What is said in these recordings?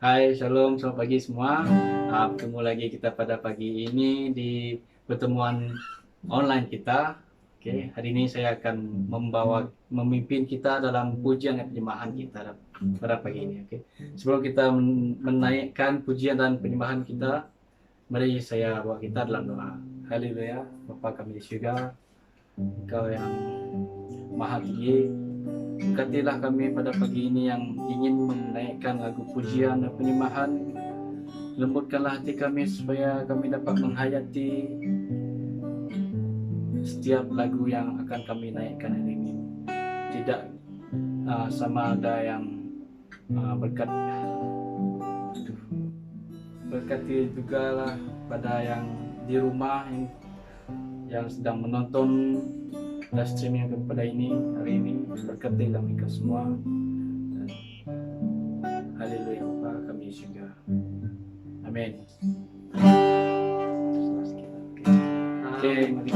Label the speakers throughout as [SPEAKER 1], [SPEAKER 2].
[SPEAKER 1] Hai, shalom, selamat pagi semua. Bertemu lagi kita pada pagi ini di pertemuan online kita. Oke, hari ini saya akan memimpin kita dalam pujian dan penyembahan kita pada pagi ini. Oke, sebelum kita menaikkan pujian dan penyembahan kita, mari saya bawa kita dalam doa. Haleluya, Bapa kami di surga, Engkau yang Maha Tinggi, berkatilah kami pada pagi ini yang ingin menaikkan lagu pujian dan penyembahan. Lembutkanlah hati kami supaya kami dapat menghayati setiap lagu yang akan kami naikkan hari ini. Tidak sama ada yang berkati juga lah pada yang di rumah yang sedang menonton live streaming kepada ini hari ini. Berkatilah mereka semua. Haleluya, Bapa kami juga. Amin. Oke, mari.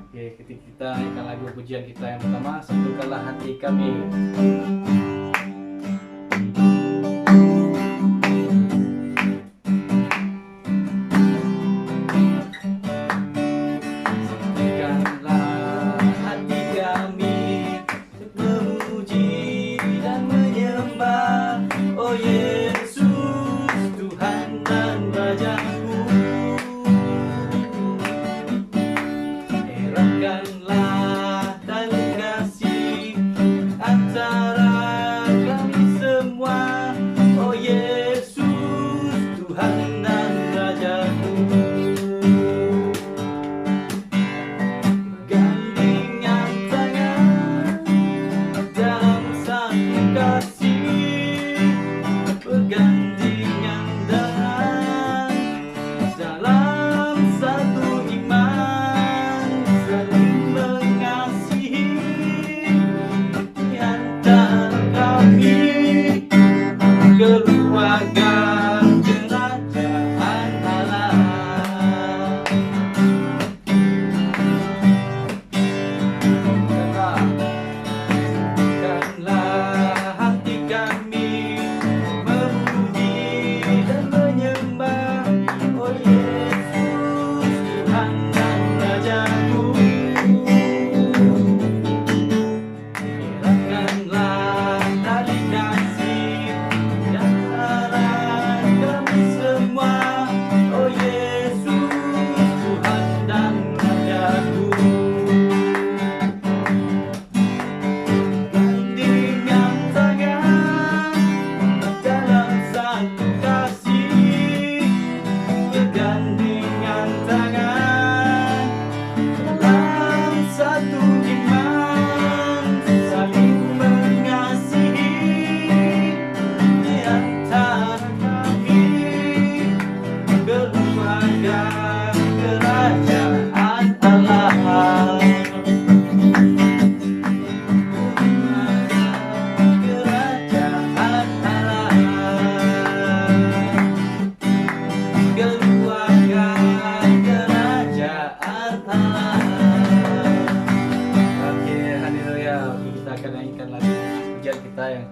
[SPEAKER 1] Oke, ketika kita naikkan lagu pujian kita yang pertama, satukanlah hati kami.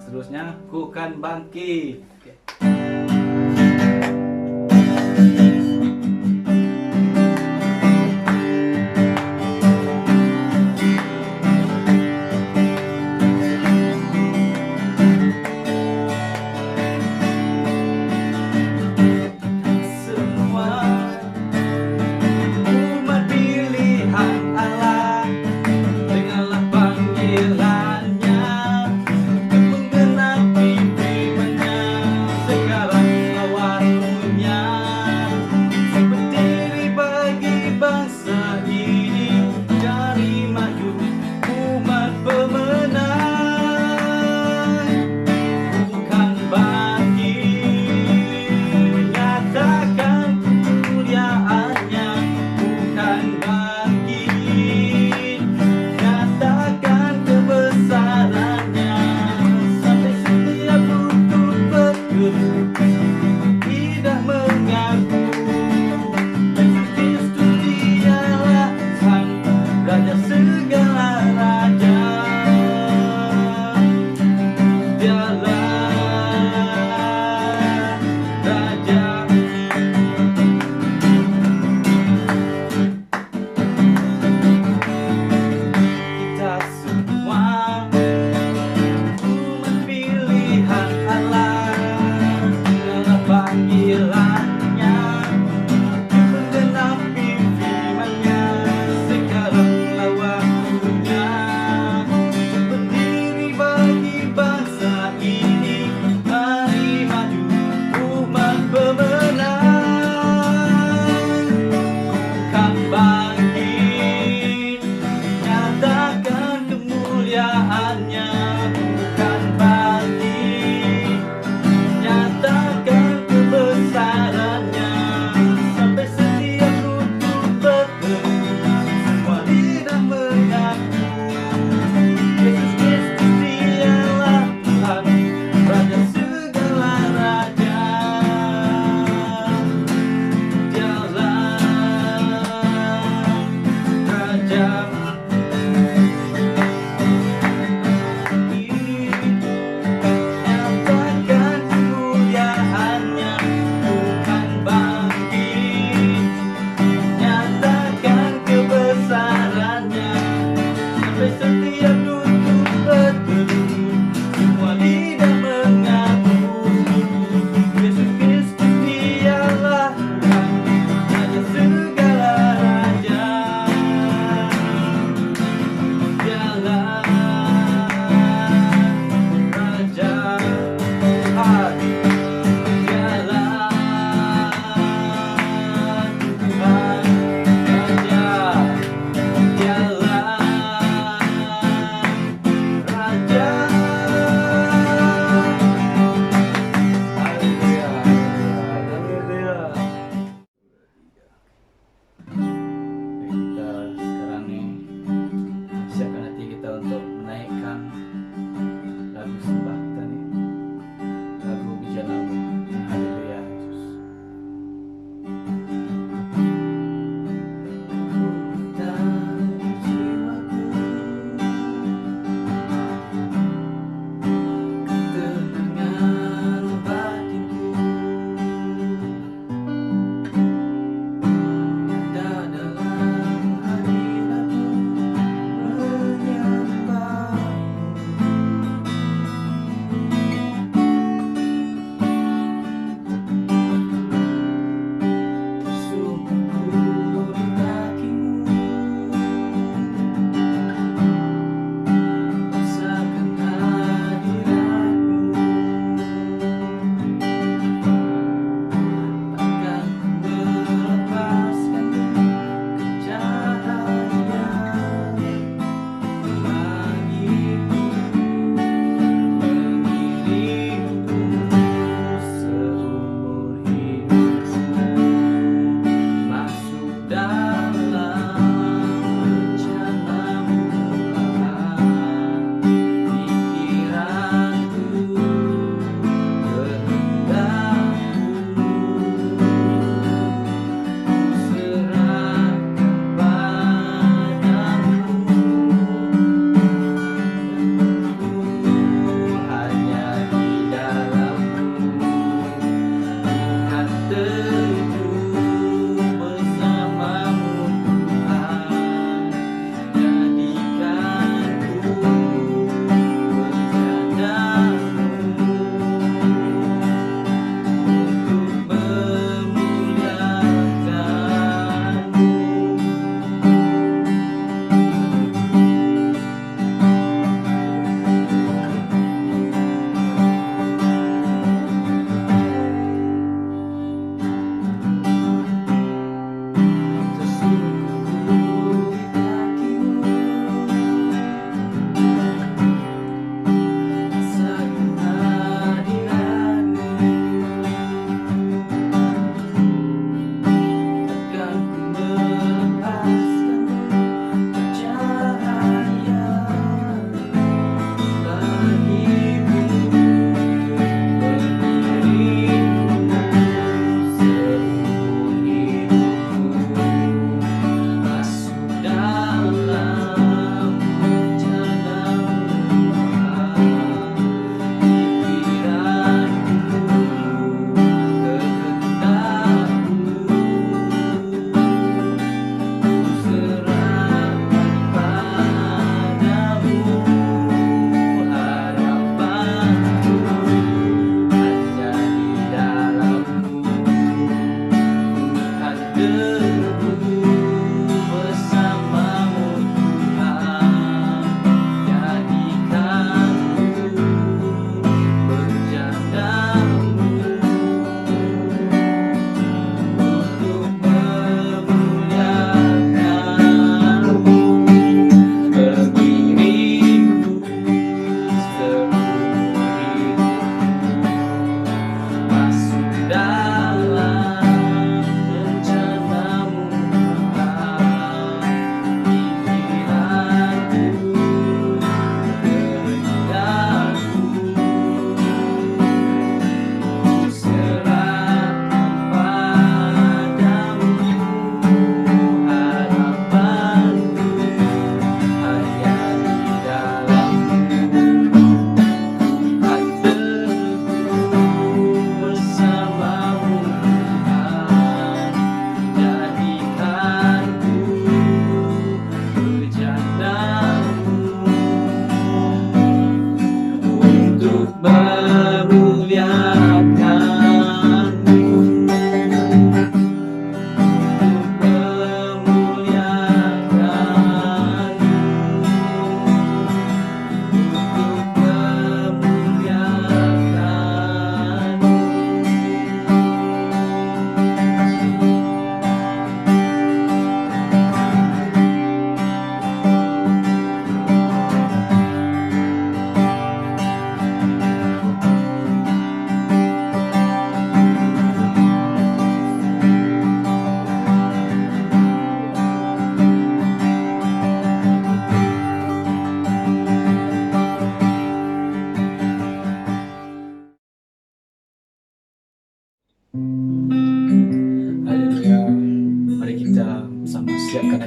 [SPEAKER 1] Seterusnya, ku kan bangkit.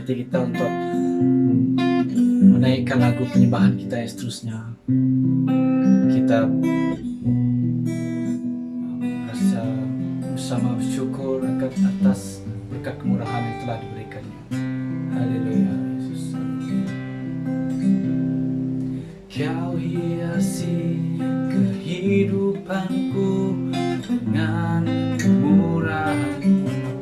[SPEAKER 1] hati kita untuk menaikkan lagu penyembahan kita yang seterusnya. Kita rasa bersama bersyukur atas berkat kemurahan yang telah diberikannya. Haleluya Yesus. Kau hiasi kehidupanku dengan kemurahan-Mu.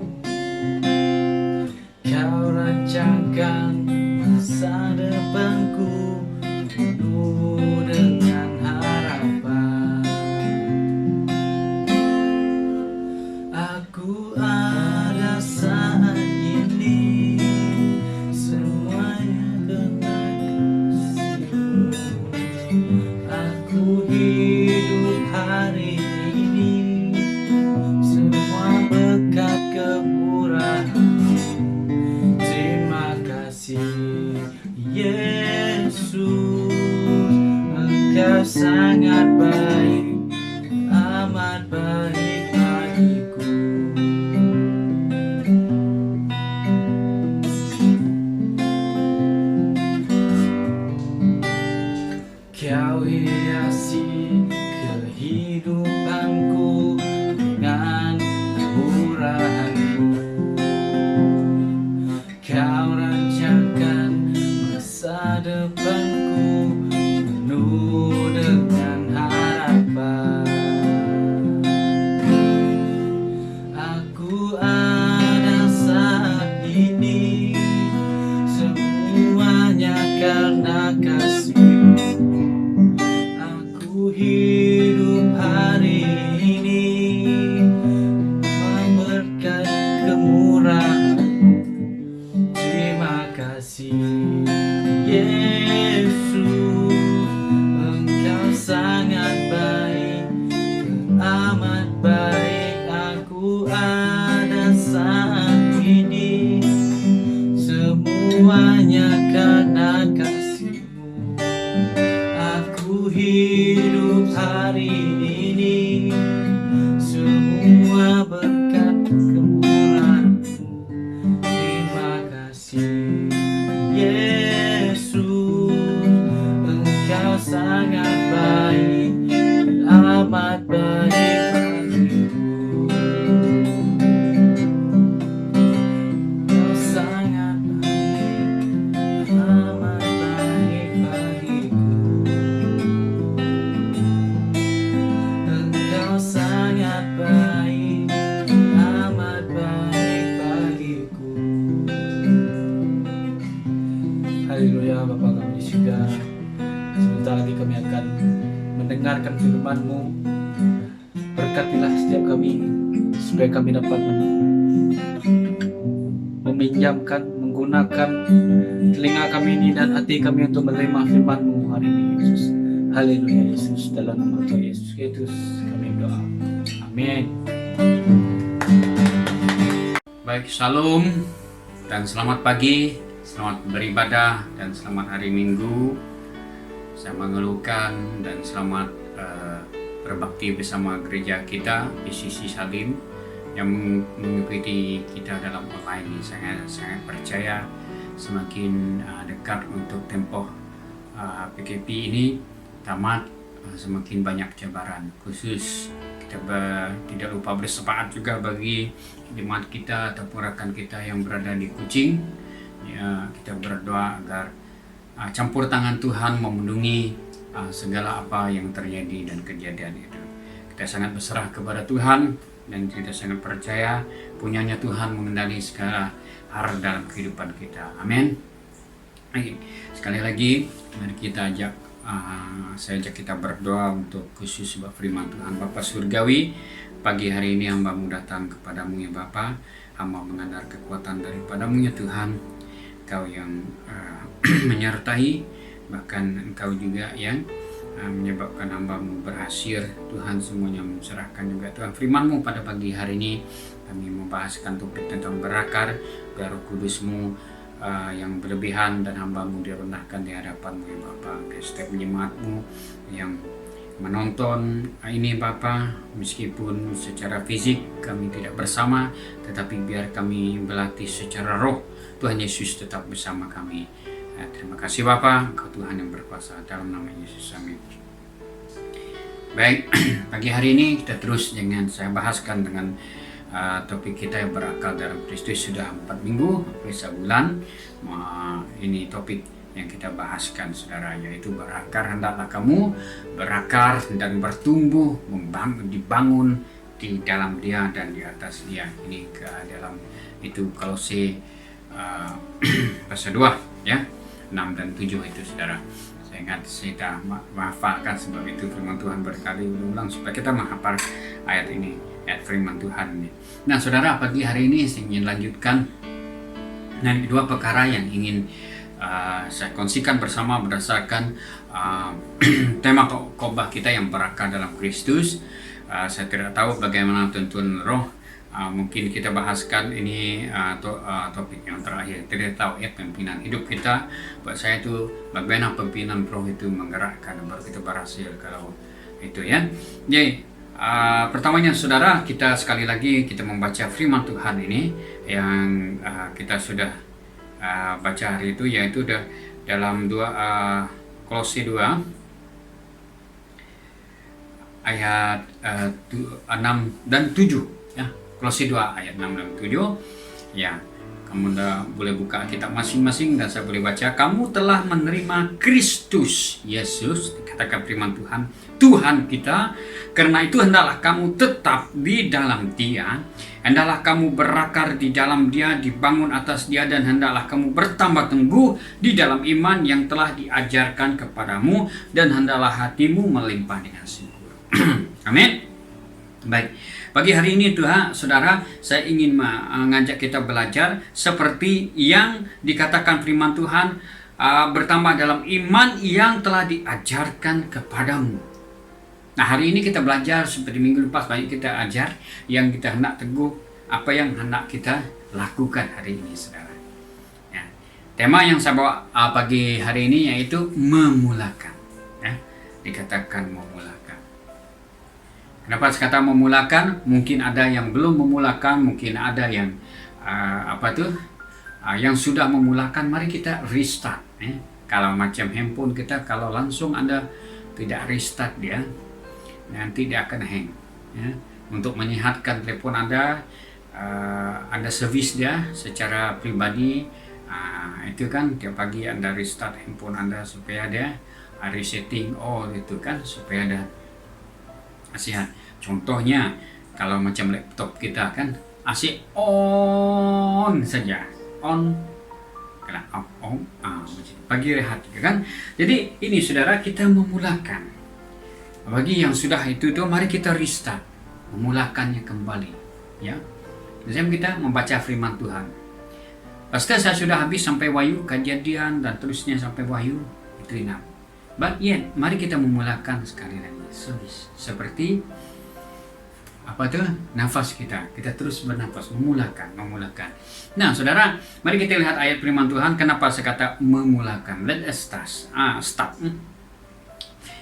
[SPEAKER 1] Kau rancangkan masa depanku penuh dengan harapan. Aku ada saat ini, semuanya karena kasih-Mu. Aku hidup hari ini, semua berkat kemurahan-Mu. Terima kasih Yesus, Engkau sangat baik, amat baik bagiku. Kau hiasi kehidupanku dengan kemurahan-Mu. Kau rancangkan masa depanku penuh dengan harapan. Aku ada saat ini, semuanya karena kasih-Mu. Aku hidup hari ini, berkat kemurahan. Terima kasih Yesus, Engkau sangat baik, amat baik. Aku ada saat ini, semuanya karena kasih-Mu. Aku hidup hari ini, semua berkat kemurahan-Mu. Terima kasih Yesus, Engkau sangat baik, amat baik bagiku. Engkau sangat baik, amat baik bagiku. Engkau sangat baik, amat baik bagiku. Haleluya Bapa kami di surga, sebentar lagi kami akan mendengarkan firman-Mu. Berkatilah setiap kami, supaya kami dapat meminjamkan, menggunakan telinga kami ini dan hati kami untuk menerima firman-Mu hari ini Yesus. Haleluya Yesus, dalam nama Tuhan Yesus Kristus kami berdoa. Amin.
[SPEAKER 2] Baik, shalom dan selamat pagi, selamat beribadah dan selamat hari Minggu. Saya mengeluhkan dan selamat berbakti bersama gereja kita PCC Salim yang mengikuti kita dalam online ini. Saya percaya semakin dekat untuk tempoh PKP ini tamat, semakin banyak cabaran. Khusus kita tidak lupa bersepakat juga bagi jemaat kita ataupun rekan kita yang berada di Kuching. Ya, kita berdoa agar campur tangan Tuhan memenuhi segala apa yang terjadi dan kejadian itu. Kita sangat berserah kepada Tuhan dan kita sangat percaya punyanya Tuhan mengendali segala hal dalam kehidupan kita. Amin. Sekali lagi mari kita saya ajak kita berdoa untuk khusus sebab firman Tuhan. Bapa Surgawi, pagi hari ini hamba-Mu datang kepadamu ya Bapa. Hamba mengandar kekuatan daripada-Mu ya Tuhan. Engkau yang menyertai, bahkan Engkau juga yang menyebabkan hamba-Mu berhasil. Tuhan, semuanya menserahkan juga Tuhan firman-Mu pada pagi hari ini. Kami membahaskan topik tentang berakar, biar Roh Kudus-Mu yang berlebihan dan hamba-Mu direndahkan di hadapan-Mu ya Bapa. Setiap jemaat-Mu yang menonton ini Bapa, meskipun secara fisik kami tidak bersama, tetapi biar kami berlatih secara roh. Tuhan Yesus tetap bersama kami. Terima kasih Bapa, Engkau Tuhan yang berkuasa, dalam nama Yesus, amin. Baik, pagi hari ini kita terus dengan saya bahaskan dengan topik kita yang berakal dalam Kristus. Sudah 4 minggu, hampir sebulan. Ini topik yang kita bahaskan saudara, yaitu berakar. Hendaklah kamu berakar dan bertumbuh, dibangun di dalam Dia dan di atas Dia. Ini ke dalam itu Kolose pasal 2 ya, 6 dan 7 itu saudara. Saya ingat saya menghafalkan, sebab itu firman Tuhan berkali ulang supaya kita menghafal ayat ini, ayat firman Tuhan ini. Nah saudara, pagi hari ini saya ingin lanjutkan dari 2 perkara yang ingin saya kongsikan bersama berdasarkan tema khotbah kita yang berakar dalam Kristus. Saya tidak tahu bagaimana tuntun roh. Mungkin kita bahaskan ini topik yang terakhir. Tidak tahu ya, pimpinan hidup kita. Buat saya itu bagaimana pimpinan roh itu menggerakkan, baru kita berhasil kalau itu ya. Jadi pertamanya saudara, kita sekali lagi kita membaca firman Tuhan ini yang kita sudah baca hari itu, yaitu dalam Kolose 2 ayat 6 dan 7 ya. Kolose 2 ayat 6 dan 7 ya. Kamu boleh buka kitab masing-masing dan saya boleh baca. Kamu telah menerima Kristus Yesus, dikatakan firman Tuhan, Tuhan kita. Karena itu hendaklah kamu tetap di dalam Dia, hendaklah kamu berakar di dalam Dia, dibangun atas Dia, dan hendaklah kamu bertambah teguh di dalam iman yang telah diajarkan kepadamu, dan hendaklah hatimu melimpah dengan syukur. Amin. Baik, pagi hari ini Tuhan, saudara, saya ingin mengajak kita belajar seperti yang dikatakan firman Tuhan, bertambah dalam iman yang telah diajarkan kepadamu. Nah hari ini kita belajar seperti minggu lepas banyak kita ajar yang kita hendak teguh, apa yang hendak kita lakukan hari ini saudara. Ya. Tema yang saya bawa pagi hari ini yaitu memulakan. Ya. Dikatakan memulakan. Kenapa saya kata memulakan? Mungkin ada yang belum memulakan, mungkin ada yang yang sudah memulakan. Mari kita restart. Kalau macam handphone kita, kalau langsung Anda tidak restart dia, nanti dia akan hang. Ya. Untuk menyehatkan telepon Anda servis dia secara pribadi. Itu kan tiap pagi Anda restart handphone Anda supaya dia resetting all itu kan, supaya ada sehat. Contohnya kalau macam laptop kita kan AC on saja, on kena on pagi rehat kan. Jadi ini saudara, kita memulakan. Bagi yang sudah itu tuh, mari kita restart, memulakannya kembali ya. Misalnya kita membaca firman Tuhan. Pasti saya sudah habis sampai Wahyu, Kejadian dan terusnya sampai Wahyu itu enam. But yet, mari kita memulakan sekali lagi. Seperti nafas kita terus bernafas, memulakan. Nah saudara, mari kita lihat ayat firman Tuhan. Kenapa saya kata memulakan? Let us start.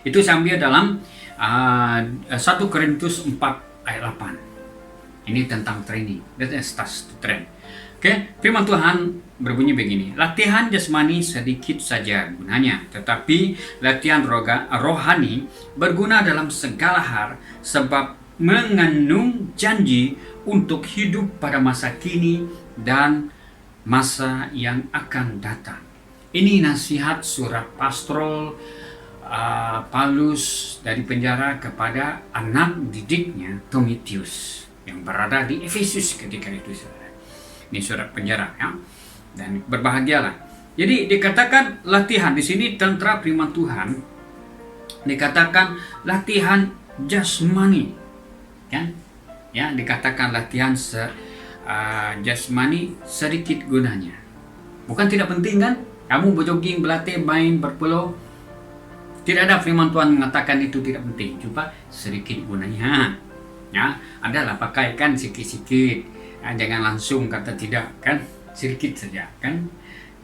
[SPEAKER 2] Itu saya ambil dalam 1 Korintus 4 ayat 8. Ini tentang training. Let us start to train. Oke, firman Tuhan berbunyi begini. Latihan jasmani sedikit saja gunanya, tetapi latihan rohani berguna dalam segala hal, sebab mengandung janji untuk hidup pada masa kini dan masa yang akan datang. Ini nasihat surat pastoral Paulus dari penjara kepada anak didiknya Timotius yang berada di Efesus ketika itu. Ini surat penjara ya. Dan berbahagialah. Jadi dikatakan latihan di sini tentara firman Tuhan, dikatakan latihan jasmani. Kan? Ya, dikatakan latihan jasmani sedikit gunanya. Bukan tidak penting kan? Kamu berjogging, berlatih, main, berpeluh. Tidak ada firman Tuhan mengatakan itu tidak penting. Coba sedikit gunanya. Ya, adalah pakaikan sikit-sikit. Jangan langsung kata tidak kan, sedikit saja kan.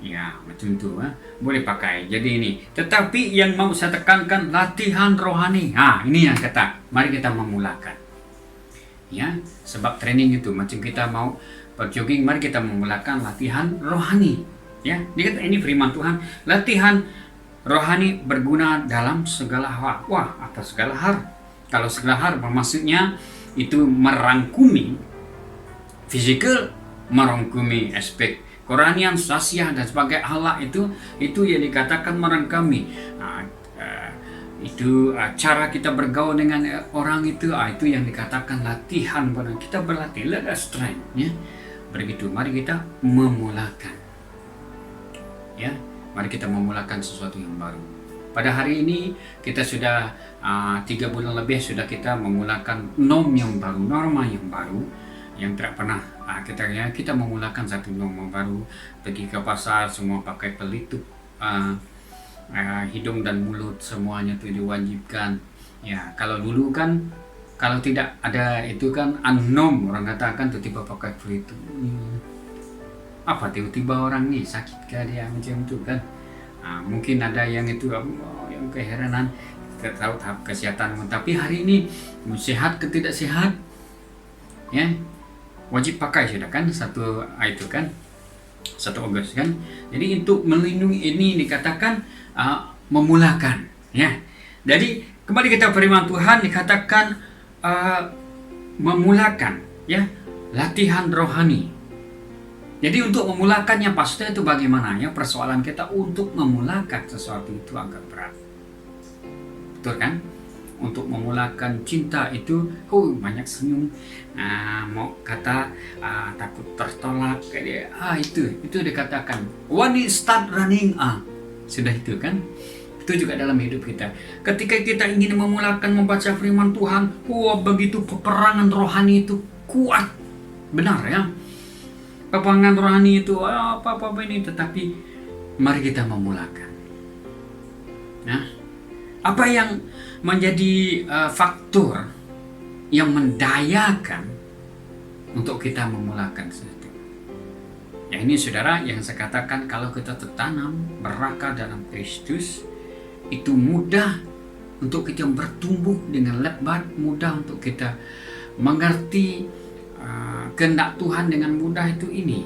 [SPEAKER 2] Ya, macam itu, boleh pakai. Jadi ini, tetapi yang mau saya tekankan latihan rohani. Ini yang kata, mari kita memulakan. Ya, sebab training itu macam kita mau berjogging, mari kita memulakan latihan rohani. Ya, dia kata ini firman Tuhan, latihan rohani berguna dalam segala hal. Wah, apa segala hal? Kalau segala hal bermaksudnya itu merangkumi fisikal, merangkumi aspek Koranian, sasiah dan sebagai Allah itu yang dikatakan merangkumi. Itu cara kita bergaul dengan orang itu yang dikatakan latihan. Kita berlatih, let us train, ya. Begitu, mari kita memulakan, ya. Mari kita memulakan sesuatu yang baru. Pada hari ini kita sudah 3 bulan lebih sudah kita memulakan norm yang baru, norma yang baru yang tidak pernah kita memulakan satu norma baru. Pergi ke pasar semua pakai pelitup hidung dan mulut, semuanya itu diwajibkan. Ya, kalau dulu kan kalau tidak ada itu kan unknown, orang katakan tiba-tiba pakai pelitup. Apa tiba-tiba orang nih sakit kah dia macam itu kan? Mungkin ada yang itu yang keheranan, kita tahu tahap kesehatan. Tapi hari ini sehat ke tidak sehat, ya wajib pakai sudah kan, itu kan 1 Agustus kan. Jadi untuk melindungi ini dikatakan memulakan, ya. Jadi kembali kita firman Tuhan dikatakan memulakan, ya, latihan rohani. Jadi untuk memulakannya pasti itu bagaimana, ya, persoalan kita untuk memulakan sesuatu itu agak berat, betul kan? Untuk memulakan cinta itu banyak senyum, mau kata takut tertolak kayak dia, itu dikatakan when it start running, sudah itu kan. Itu juga dalam hidup kita, ketika kita ingin memulakan membaca firman Tuhan, begitu peperangan rohani itu kuat, benar ya, peperangan rohani itu apa ini. Tetapi mari kita memulakan. Nah, apa yang menjadi faktor yang mendayakan untuk kita memulakan sesuatu? Ya, ini saudara yang saya katakan, kalau kita tertanam berakar dalam Kristus, itu mudah untuk kita bertumbuh dengan lebat, mudah untuk kita mengerti kehendak Tuhan dengan mudah. Itu ini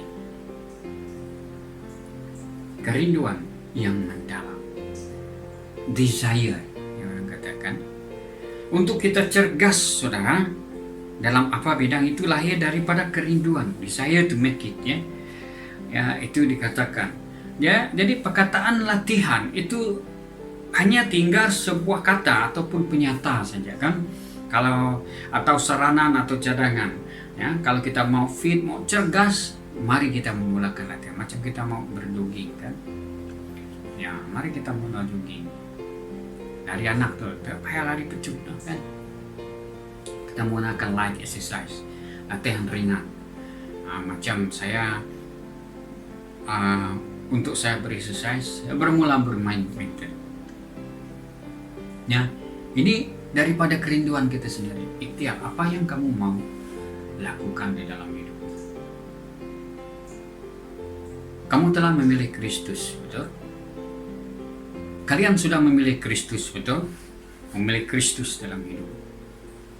[SPEAKER 2] kerinduan yang mendalam, desire yang orang katakan. Untuk kita cergas, saudara, dalam apa bidang itu lahir daripada kerinduan, desire to make it, ya. Ya, itu dikatakan. Ya, jadi perkataan latihan itu hanya tinggal sebuah kata ataupun penyata saja kan. Kalau atau saranan atau cadangan, ya. Kalau kita mau fit, mau cergas, mari kita memulakan latihan. Macam kita mau berjogging kan. Ya, mari kita mulai jogging. Dari anak tuh, payah lari pecut kan. Kita menggunakan light exercise, latihan ringan. Macam saya untuk saya berexercise, saya bermula bermain badminton. Ya, ini daripada kerinduan kita sendiri. Ikhtiar apa yang kamu mau lakukan di dalam hidup. Kamu telah memilih Kristus, betul? Kalian sudah memilih Kristus, betul? Memilih Kristus dalam hidup.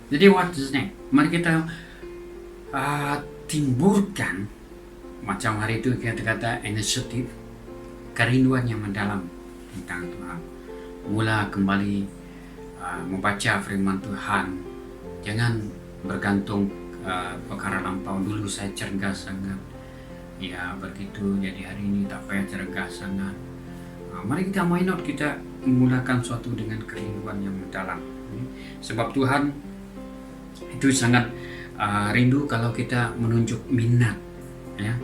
[SPEAKER 2] Jadi what is next? Mari kita timbulkan, macam hari itu kita kata inisiatif, kerinduan yang mendalam tentang Tuhan. Mula kembali membaca firman Tuhan. Jangan bergantung perkara lampau. Dulu saya cergas sangat, ya begitu, jadi hari ini tak payah cergas sangat. Mari kita kita memulakan suatu dengan kerinduan yang mendalam. Sebab Tuhan itu sangat rindu kalau kita menunjuk minat, ya,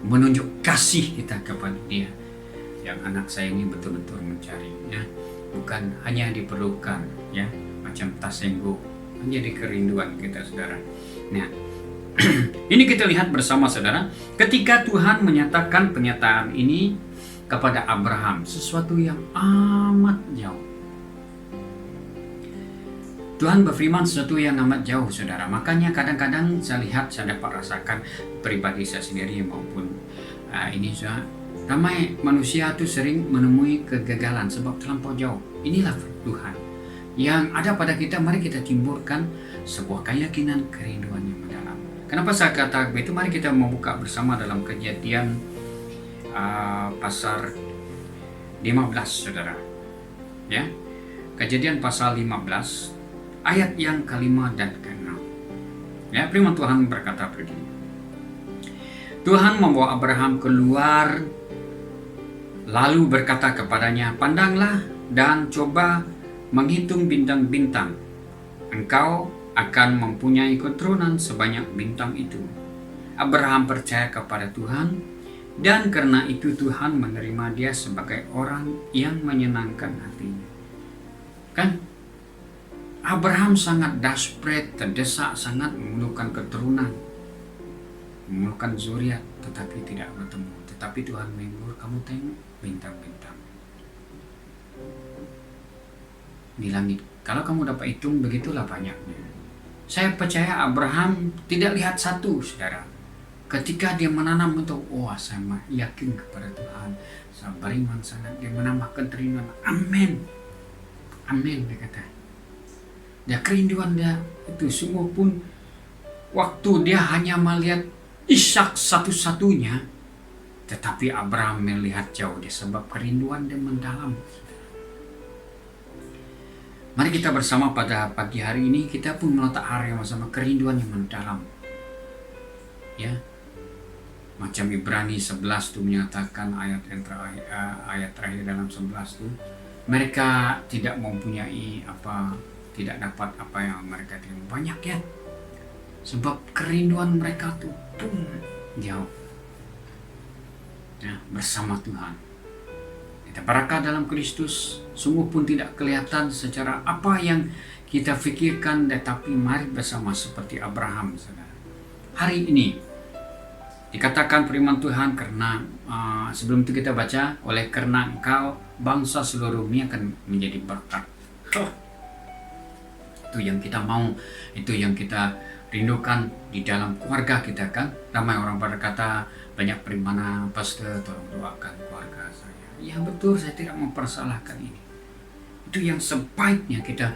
[SPEAKER 2] menunjuk kasih kita kepada Dia. Yang anak saya ini betul-betul mencari, ya, bukan hanya diperlukan, ya, macam tasenggo, hanya di kerinduan kita, saudara. Nah, ini kita lihat bersama, saudara, ketika Tuhan menyatakan penyataan ini kepada Abraham, sesuatu yang amat jauh. Tuhan berfirman sesuatu yang amat jauh, saudara. Makanya kadang-kadang saya lihat, saya dapat rasakan pribadi saya sendiri maupun ini saya Ramai manusia itu sering menemui kegagalan sebab terlampau jauh. Inilah Tuhan yang ada pada kita. Mari kita timbulkan sebuah keyakinan, kerinduan yang mendalam. Kenapa saya kata begitu? Mari kita membuka bersama dalam Kejadian pasal 15, saudara. Ya, Kejadian pasal 15 ayat yang ke-5 dan ke-6. Ya, firman Tuhan berkata begini. Tuhan membawa Abraham keluar lalu berkata kepadanya, "Pandanglah dan coba menghitung bintang-bintang. Engkau akan mempunyai keturunan sebanyak bintang itu." Abraham percaya kepada Tuhan, dan karena itu Tuhan menerima dia sebagai orang yang menyenangkan hatinya. Kan? Abraham sangat desperate, terdesak, sangat memerlukan keturunan, memerlukan zuriat, tetapi tidak bertemu. Tetapi Tuhan menghibur, kamu tengok bintang-bintang di langit. Kalau kamu dapat hitung, begitulah banyaknya. Saya percaya Abraham tidak lihat satu, saudara. Ketika dia menanam itu, saya yakin kepada Tuhan, saya beriman sangat, dia menambah kerinduan. Amin, amin, dia kata. Dia kerinduan dia itu semua pun waktu dia hanya melihat Ishak satu-satunya, tetapi Abraham melihat jauh dia sebab kerinduan dia mendalam. Mari kita bersama pada pagi hari ini, kita pun meletak hari yang sama kerinduan yang mendalam. Ya, macam Ibrani 11 itu menyatakan ayat terakhir dalam 11 itu, mereka tidak mempunyai tidak dapat apa yang mereka terima. Banyak ya, sebab kerinduan mereka tuh jauh. Ya, bersama Tuhan. Kita beraka dalam Kristus, sungguh pun tidak kelihatan secara apa yang kita pikirkan, tetapi mari bersama seperti Abraham, saudara. Hari ini dikatakan firman Tuhan, karena sebelum itu kita baca, oleh karena engkau bangsa seluruh dunia akan menjadi berkat. Itu yang kita mau, itu yang kita rindukan di dalam keluarga kita, kan. Ramai orang berkata, banyak bagaimana pastor, tolong doakan keluarga saya. Ya betul, saya tidak mempersalahkan ini. Itu yang sebaiknya kita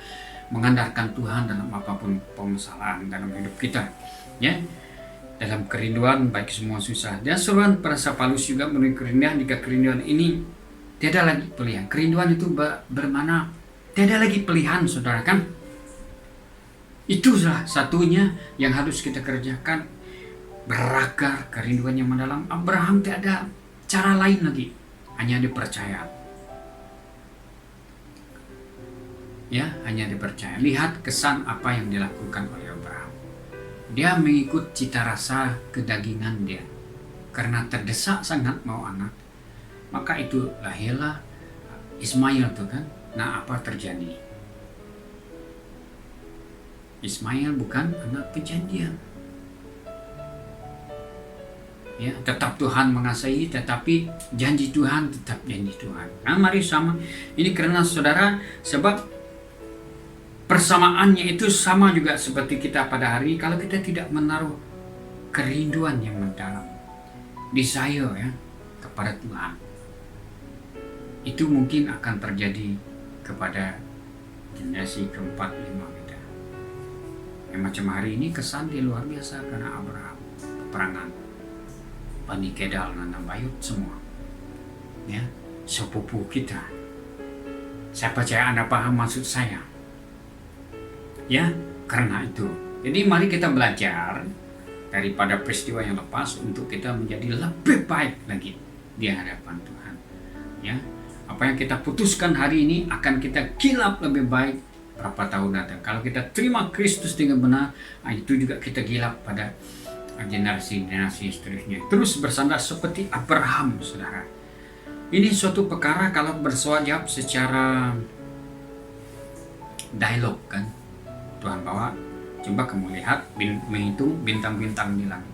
[SPEAKER 2] mengandalkan Tuhan dalam apapun permasalahan dalam hidup kita, ya. Dalam kerinduan baik semua susah. Dan seruan perasa Paulus juga menurut kerinduan, jika kerinduan ini tiada lagi pilihan. Kerinduan itu bermana tiada lagi pilihan, saudara, kan. Itulah satunya yang harus kita kerjakan, berakar kerinduan yang mendalam. Abraham tidak ada cara lain lagi, hanya dipercaya. Ya, hanya dipercaya. Lihat kesan apa yang dilakukan oleh Abraham. Dia mengikut cita rasa kedagingan dia. Karena terdesak sangat mau anak, maka itu lahirlah Ismail tuh, kan. Nah, apa terjadi? Ismail bukan anak perjanjian. Ya, tetap Tuhan mengasihi, tetapi janji Tuhan tetap janji Tuhan. Nah, mari sama. Ini karena saudara, sebab persamaannya itu sama juga seperti kita pada hari, kalau kita tidak menaruh kerinduan yang mendalam, desire ya kepada Tuhan, itu mungkin akan terjadi kepada generasi keempat, lima kita. Yang macam hari ini kesan dia luar biasa karena Abraham, peperangan Bani Kedal, Nana Bayut semua, ya, sepupu kita. Saya percaya Anda paham maksud saya, ya. Karena itu, jadi mari kita belajar daripada peristiwa yang lepas untuk kita menjadi lebih baik lagi di hadapan Tuhan, ya. Apa yang kita putuskan hari ini akan kita kilap lebih baik berapa tahun datang. Kalau kita terima Kristus dengan benar, itu juga kita gilap pada generasi-generasi seterusnya. Terus bersandar seperti Abraham, saudara. Ini suatu perkara kalau bersuara secara dialog, kan. Tuhan bawa, coba kamu lihat, menghitung bintang-bintang di langit.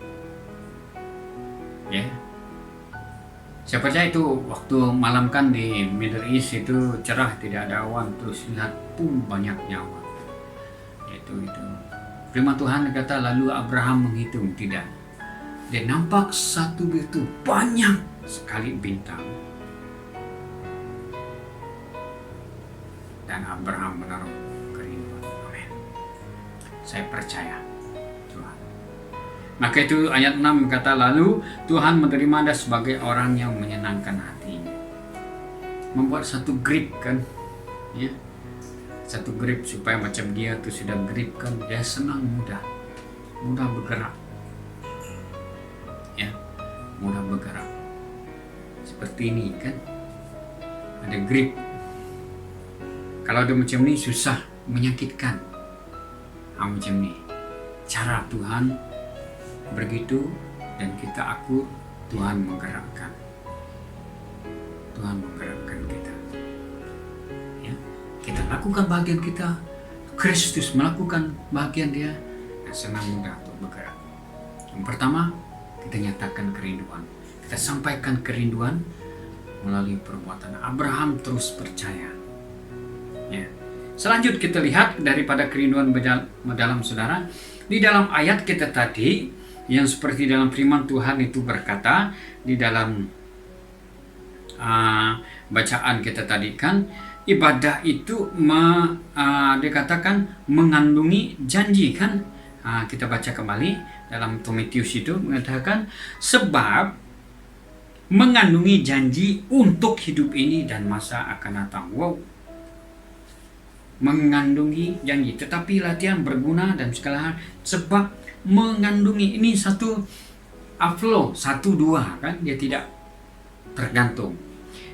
[SPEAKER 2] Ya. Saya percaya itu waktu malam, kan, di Middle East itu cerah, tidak ada awan, terus lihat banyaknya awan. Itu. Firman Tuhan kata lalu Abraham menghitung, tidak. Dia nampak satu begitu banyak sekali bintang, dan Abraham menaruh kerinduan. Amin. Saya percaya Tuhan. Maka itu ayat 6 kata, lalu Tuhan menerima Anda sebagai orang yang menyenangkan hatinya. Membuat satu grip kan, ya, satu grip supaya macam dia tuh sudah grip kan, dia senang, mudah bergerak, ya, mudah bergerak. Seperti ini kan, ada grip. Kalau ada macam ini susah, menyakitkan. Macam ini cara Tuhan begitu, dan kita akur, Tuhan menggerakkan. Tuhan menggerakkan kita. Ya, kita lakukan bagian kita, Kristus melakukan bagian dia, dan senang mudah untuk bergerak. Yang pertama, kita nyatakan kerinduan. Kita sampaikan kerinduan melalui perbuatan. Abraham terus percaya. Ya. Selanjutnya kita lihat daripada kerinduan dalam saudara, di dalam ayat kita tadi, yang seperti dalam firman Tuhan itu berkata, di dalam bacaan kita tadi kan, ibadah itu dikatakan mengandungi janji kan. Kita baca kembali dalam Timotius itu mengatakan, sebab mengandungi janji untuk hidup ini dan masa akan datang. Wow, mengandungi janji, tetapi latihan berguna dan segala hal, sebab mengandungi ini satu flow, 1-2 kan, dia tidak tergantung.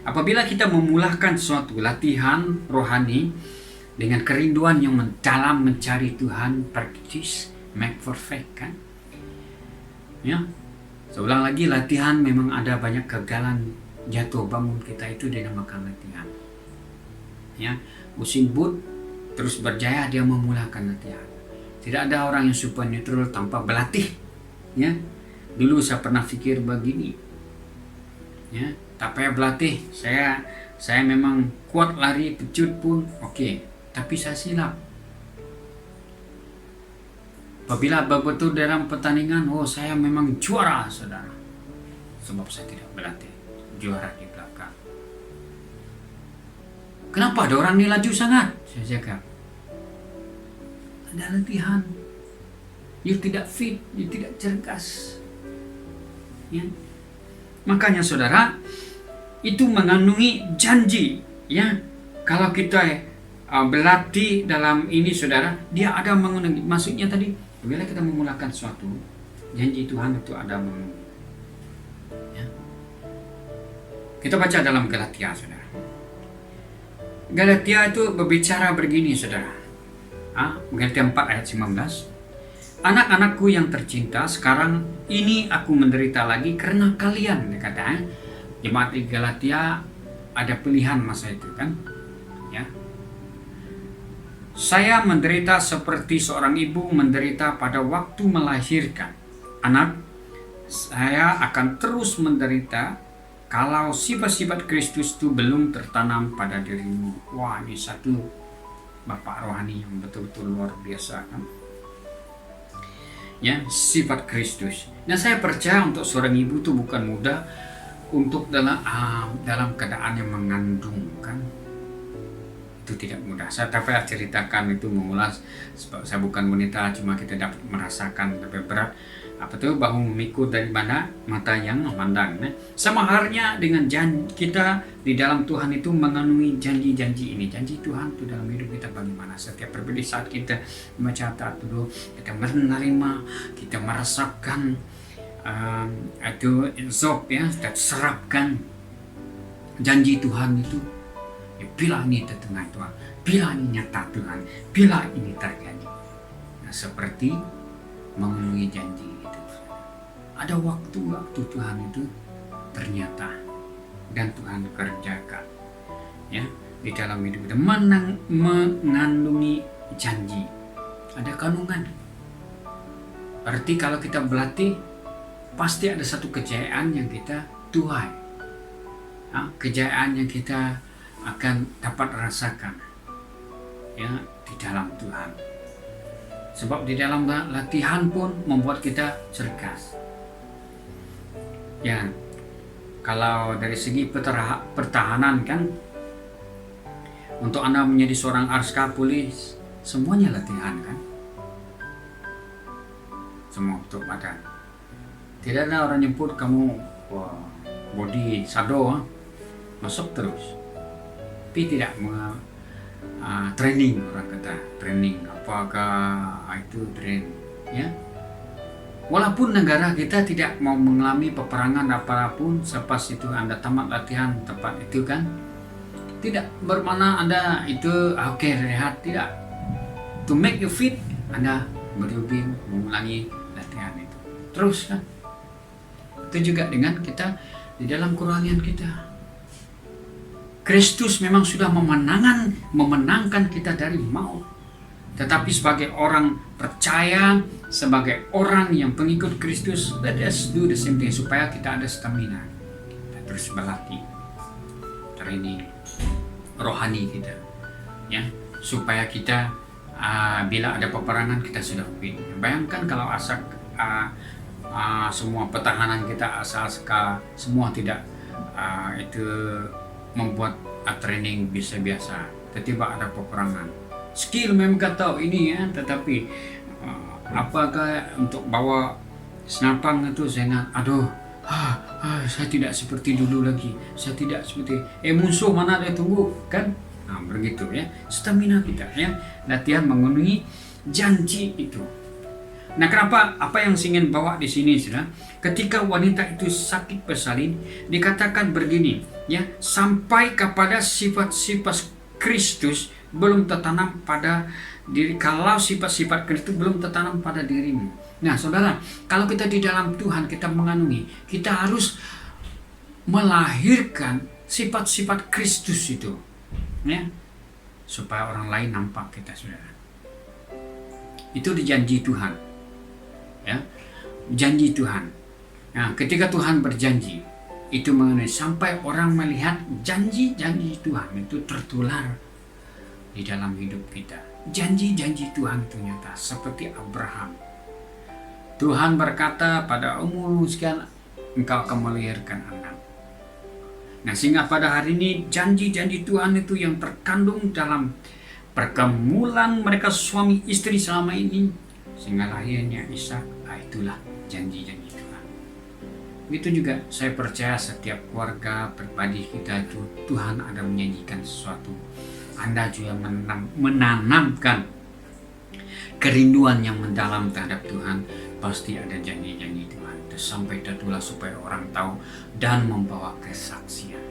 [SPEAKER 2] Apabila kita memulahkan suatu latihan rohani dengan kerinduan yang mendalam mencari Tuhan, practice make perfect kan, ya. Seulang lagi, latihan memang ada banyak kegagalan, jatuh bangun kita itu dinamakan latihan. Ya, Usain Bolt terus berjaya, dia memulakan latihan. Tidak ada orang yang supernatural tanpa berlatih. Ya, dulu saya pernah pikir begini. Ya, tak payah berlatih. Saya memang kuat lari, pecut pun oke, tapi saya silap. Apabila betul dalam pertandingan, saya memang juara, saudara. Sebab saya tidak berlatih, juara di belakang. Kenapa ada orang ini laju sangat? Saya cakap, ada latihan. You tidak fit, you tidak cergas. Ya. Makanya saudara, itu mengandungi janji. Ya, kalau kita berlatih dalam ini saudara, dia ada mengandungi. Maksudnya tadi, bila kita memulakan suatu, janji Tuhan itu ada mengandungi. Ya. Kita baca dalam Galatia saudara. Galatia itu berbicara begini saudara. Galatia 4 ayat 19. Anak-anakku yang tercinta, sekarang ini aku menderita lagi karena kalian. Dia kata, jemaat di Galatia ada pilihan masa itu kan. Ya. Saya menderita seperti seorang ibu menderita pada waktu melahirkan anak. Saya akan terus menderita kalau sifat-sifat Kristus itu belum tertanam pada dirimu. Wah, ini satu Bapak rohani yang betul-betul luar biasa kan. Ya, sifat Kristus. Dan saya percaya untuk seorang ibu itu bukan mudah untuk dalam keadaan yang mengandung kan. Itu tidak mudah. Saya tak payah ceritakan itu, mengulas, sebab saya bukan wanita, cuma kita dapat merasakan lebih berat. Apa tuh, bahu memikul dari mana mata yang memandang. Sama halnya dengan janji kita di dalam Tuhan itu mengandungi janji-janji ini. Janji Tuhan itu dalam hidup kita bagaimana. Setiap berbeda saat kita mencatat dulu, kita menerima, kita merasakan itu zop ya, kita serapkan janji Tuhan itu. Ya, bila ini tertengah Tuhan, bila ini nyata Tuhan, bila ini terjadi. Nah, seperti memenuhi janji. Ada waktu-waktu Tuhan itu ternyata dan Tuhan kerjakan ya di dalam hidup kita, mengandungi janji. Ada kandungan. Berarti kalau kita berlatih, pasti ada satu kejayaan yang kita tuai. Kejayaan yang kita akan dapat rasakan ya di dalam Tuhan. Sebab di dalam latihan pun membuat kita cergas. Ya, Kalau dari segi pertahanan kan, untuk Anda menjadi seorang arskapuli, semuanya latihan kan, semua untuk badan. Tidak ada orang nyebut kamu body sado, masuk terus, tapi tidak training, orang kata training, apakah itu train ya. Walaupun negara kita tidak mau mengalami peperangan apapun, selepas itu Anda tamat latihan tempat itu kan, tidak bermakna Anda itu oke, rehat, tidak. To make you fit, Anda berjogging, mengulangi latihan itu terus kan. Itu juga dengan kita di dalam kerohanian kita. Kristus memang sudah memenangkan kita dari maut. Tetapi sebagai orang percaya, sebagai orang yang pengikut Kristus, let us do the same thing supaya kita ada stamina. Kita terus berlatih, training rohani kita, ya, supaya kita bila ada peperangan kita sudah fit. Bayangkan kalau semua pertahanan kita semua tidak itu membuat training biasa-biasa, tiba-tiba ada peperangan. Skill memang kita tahu ini ya, tetapi apakah untuk bawa senapang itu saya ingat, saya tidak seperti dulu lagi, saya tidak seperti musuh mana dia tunggu kan, begitu ya, stamina kita ya, latihan memenuhi janji itu. Nah, kenapa apa yang saya ingin bawa di sini sudah, ketika wanita itu sakit bersalin dikatakan begini ya, sampai kepada sifat-sifat Kristus belum tertanam pada diri. Kalau sifat-sifat Kristus belum tertanam pada dirimu. Nah, saudara, kalau kita di dalam Tuhan, kita mengandungi, kita harus melahirkan sifat-sifat Kristus itu, ya, supaya orang lain nampak kita, saudara. Itu dijanji Tuhan, ya, janji Tuhan. Nah, ketika Tuhan berjanji, itu mengenai sampai orang melihat janji-janji Tuhan itu tertular di dalam hidup kita. Janji-janji Tuhan itu nyata, seperti Abraham. Tuhan berkata, pada umur sekian engkau akan melahirkan anak. Nah, sehingga pada hari ini janji-janji Tuhan itu yang terkandung dalam pergumulan mereka suami istri selama ini, sehingga lahirnya Ishak, itulah janji-janji Tuhan. Begitu juga saya percaya setiap keluarga pribadi kita itu Tuhan ada menjanjikan sesuatu. Anda juga menanamkan kerinduan yang mendalam terhadap Tuhan, pasti ada janji-janji Tuhan itu sampai tertular supaya orang tahu dan membawa kesaksian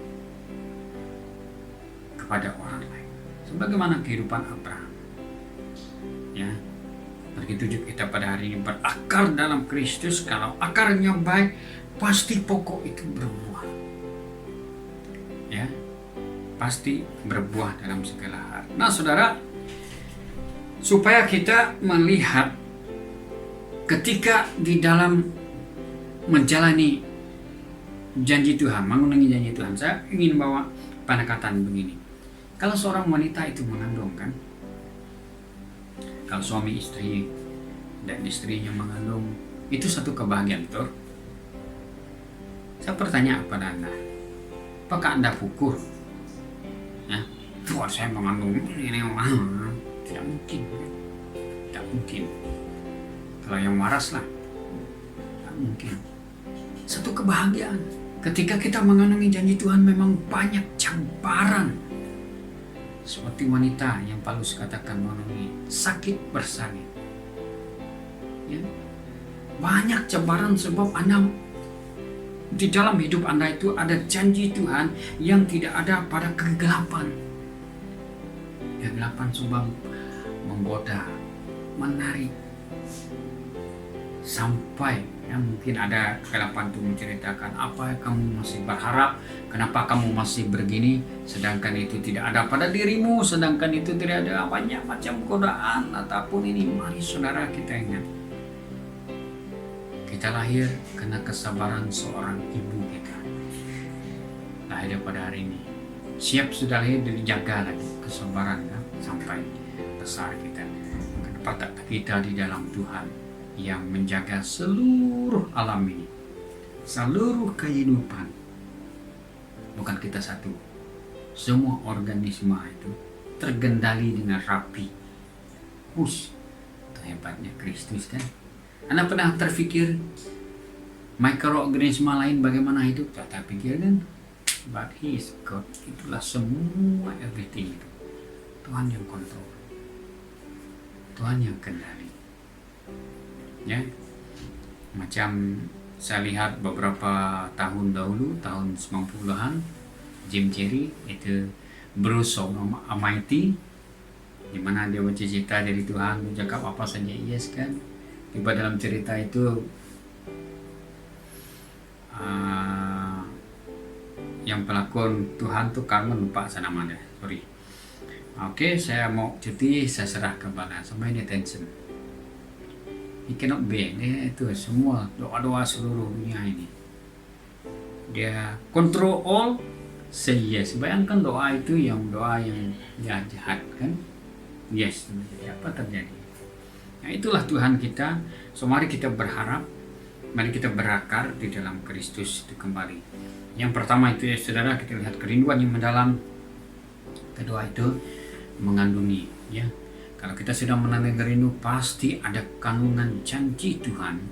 [SPEAKER 2] kepada orang lain. Sebagaimana kehidupan Abraham, ya, begitu juga kita pada hari ini berakar dalam Kristus. Kalau akarnya baik, pasti pokok itu berbuah, ya, pasti berbuah dalam segala hal. Nah, saudara, supaya kita melihat ketika di dalam menjalani janji Tuhan, mengulangi janji Tuhan, saya ingin bawa pendekatan begini. Kalau seorang wanita itu mengandung kan, kalau suami istri dan istrinya mengandung, itu satu kebahagiaan, betul? Saya bertanya kepada Anda, apakah Anda syukur? Ya, wah, saya mengandung ini, tidak mungkin, tidak mungkin. Kalau yang waras lah, tidak mungkin. Satu kebahagiaan. Ketika kita mengandungi janji Tuhan, memang banyak cabaran. Seperti wanita yang Paulus katakan mengalami sakit bersalin. Ya, banyak cabaran sebab Anda di dalam hidup Anda itu ada janji Tuhan yang tidak ada pada kegelapan. Kegelapan sebab menggoda, menarik, sampai ya, mungkin ada kegelapan itu menceritakan apa kamu masih berharap, kenapa kamu masih begini, sedangkan itu tidak ada pada dirimu, sedangkan itu tidak ada banyak macam godaan ataupun ini. Mari saudara kita ingat, kita lahir karena kesabaran seorang ibu kita. Lahir pada hari ini, siap sudah lahir, dijaga lagi kesabaran kan, sampai besar kita. Kenapa kita di dalam Tuhan yang menjaga seluruh alam ini, seluruh kehidupan, bukan kita satu. Semua organisme itu terkendali dengan rapi. Itu hebatnya Kristus kan. Anda pernah terfikir mikroorganisme lain bagaimana hidup? Tak pikir kan? But He is God. Itulah semua everything itu. Tuhan yang kontrol. Tuhan yang kendali. Ya. Macam saya lihat beberapa tahun dahulu, tahun 90-an, Jim Carrey itu Bruce Almighty, di mana dia bercerita dari Tuhan, dia cakap apa saja yes kan. Tiba dalam cerita itu yang pelakon Tuhan tuh Carmen, lupa saya namanya, sorry. Oke, saya mau cuti, saya serah kepada sama ini attention. He cannot bear, itu semua doa-doa seluruh dunia ini. Dia control all, say yes. Bayangkan doa itu yang jahat kan? Yes, apa terjadi? Nah, itulah Tuhan kita. So mari kita berharap, mari kita berakar di dalam Kristus itu kembali. Yang pertama itu ya saudara, kita lihat kerinduan yang mendalam. Kedua itu mengandungi, ya. Kalau kita sudah menanam rindu, pasti ada kandungan janji Tuhan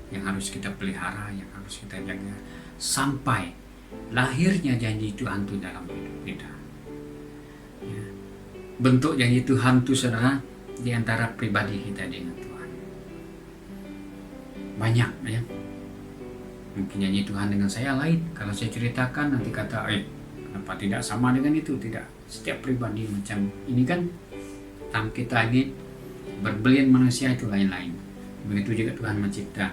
[SPEAKER 2] yang harus kita pelihara, yang harus kita jaga sampai lahirnya janji Tuhan itu dalam hidup kita. Ya. Bentuk janji Tuhan itu saudara di antara pribadi kita dengan Tuhan. Banyak ya. Mungkin janji Tuhan dengan saya lain. Kalau saya ceritakan nanti kata, kenapa tidak sama dengan itu? Tidak. Setiap pribadi macam ini kan. Tam kita ini berbelian manusia itu lain-lain. Begitu juga Tuhan mencipta,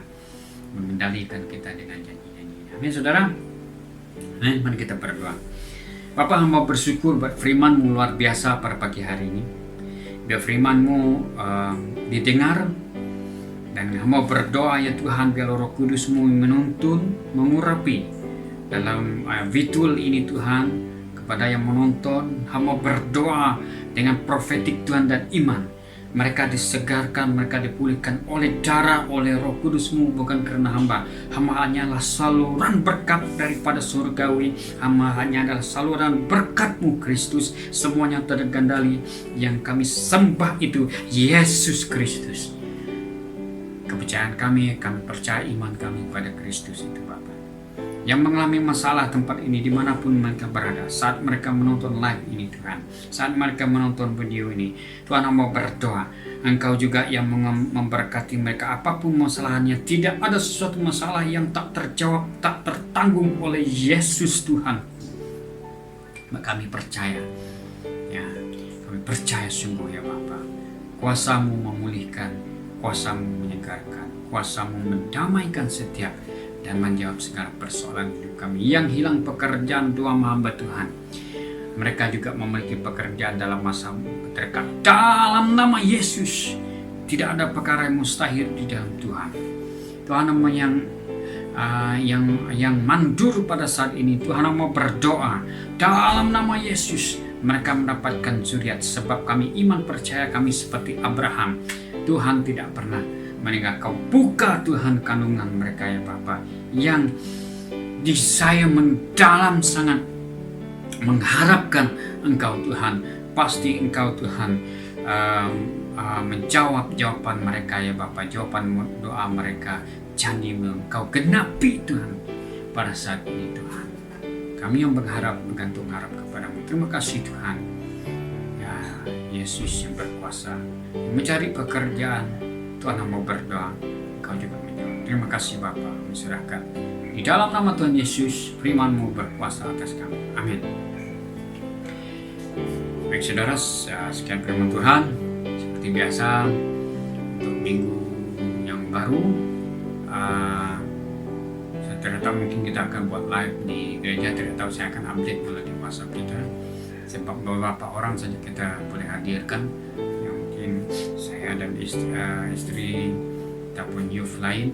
[SPEAKER 2] mengendalikan kita dengan janji-janjinya. Amin saudara. Amin. Mari kita berdoa. Bapa, hamba bersyukur buat firman-Mu luar biasa pada pagi hari ini. Biar firman-Mu didengar. Dan hamba berdoa ya Tuhan, biar Roh Kudus-Mu menuntun, mengurapi dalam visual ini Tuhan, kepada yang menonton. Hamba berdoa dengan profetik Tuhan dan iman, mereka disegarkan, mereka dipulihkan oleh darah, oleh Roh Kudus-Mu, bukan karena hamba. Hamba hanyalah saluran berkat daripada surgawi. Hamba hanya adalah saluran berkat-Mu Kristus. Semuanya terkendali. Yang kami sembah itu Yesus Kristus. Kepercayaan kami percaya iman kami pada Kristus itu Bapa. Yang mengalami masalah tempat ini dimanapun mereka berada, saat mereka menonton live ini Tuhan, saat mereka menonton video ini, Tuhan hamba berdoa, Engkau juga yang memberkati mereka apapun masalahnya. Tidak ada sesuatu masalah yang tak terjawab, tak tertanggung oleh Yesus Tuhan. Kami percaya, ya, kami percaya sungguh ya Bapa, kuasa-Mu memulihkan, kuasa-Mu menyegarkan, kuasa-Mu mendamaikan setiap dan menjawab segala persoalan hidup kami. Yang hilang pekerjaan, doa hamba Tuhan, mereka juga memiliki pekerjaan dalam masa terdekat. Dalam nama Yesus, tidak ada perkara yang mustahil di dalam Tuhan. Tuhan yang mandur pada saat ini, Tuhan mau berdoa dalam nama Yesus, mereka mendapatkan zuriat. Sebab kami iman percaya kami seperti Abraham, Tuhan tidak pernah meninggal. Kau buka Tuhan kandungan mereka ya Bapa, yang di saya mendalam sangat mengharapkan Engkau Tuhan. Pasti Engkau Tuhan menjawab jawaban mereka ya Bapa, jawaban doa mereka, janji-Mu Engkau genapi Tuhan pada saat ini Tuhan. Kami yang berharap bergantung harap kepadamu. Terima kasih Tuhan ya Yesus yang berkuasa, mencari pekerjaan. Tuhan mau berdoa, Engkau juga menjawab. Terima kasih Bapa, menserahkan di dalam nama Tuhan Yesus, firman-Mu berkuasa atas kami. Amin. Baik saudara, sekian firman Tuhan. Seperti biasa, untuk minggu yang baru, saya tidak tahu, mungkin kita akan buat live di gereja. Tidak tahu, saya akan update melalui WhatsApp kita. Sebab beberapa orang saja kita boleh hadirkan. Saya dan istri ataupun youth lain.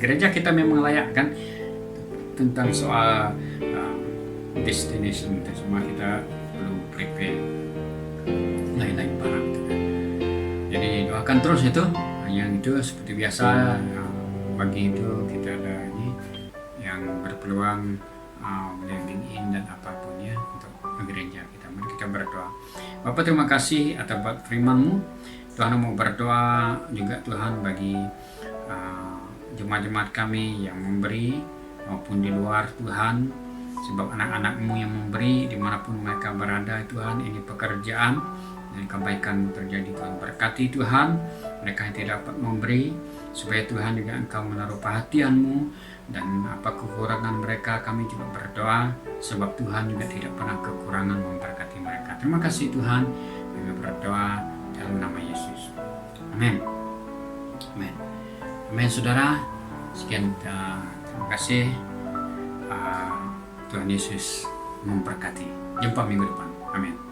[SPEAKER 2] Gereja kita memang layak kan, tentang soal destination itu semua kita perlu prepare lain-lain barang itu kan. Jadi doakan terus itu. Yang itu seperti biasa, pagi itu kita ada ini yang berpeluang kita berdoa. Bapak, terima kasih atas firman-Mu. Tuhan, mau berdoa juga Tuhan bagi jemaat-jemaat kami yang memberi maupun di luar Tuhan, sebab anak-anak-Mu yang memberi dimanapun mereka berada Tuhan. Ini pekerjaan dan kebaikan terjadi Tuhan. Berkati Tuhan mereka yang tidak dapat memberi, supaya Tuhan juga Engkau menaruh perhatian-Mu, dan apa kekurangan mereka kami juga berdoa, sebab Tuhan juga tidak pernah kekurangan memberkati mereka. Terima kasih Tuhan, kami berdoa dalam nama Yesus. Amin. Amin. Amin, saudara. Sekian, terima kasih. Tuhan Yesus memberkati. Jumpa minggu depan. Amin.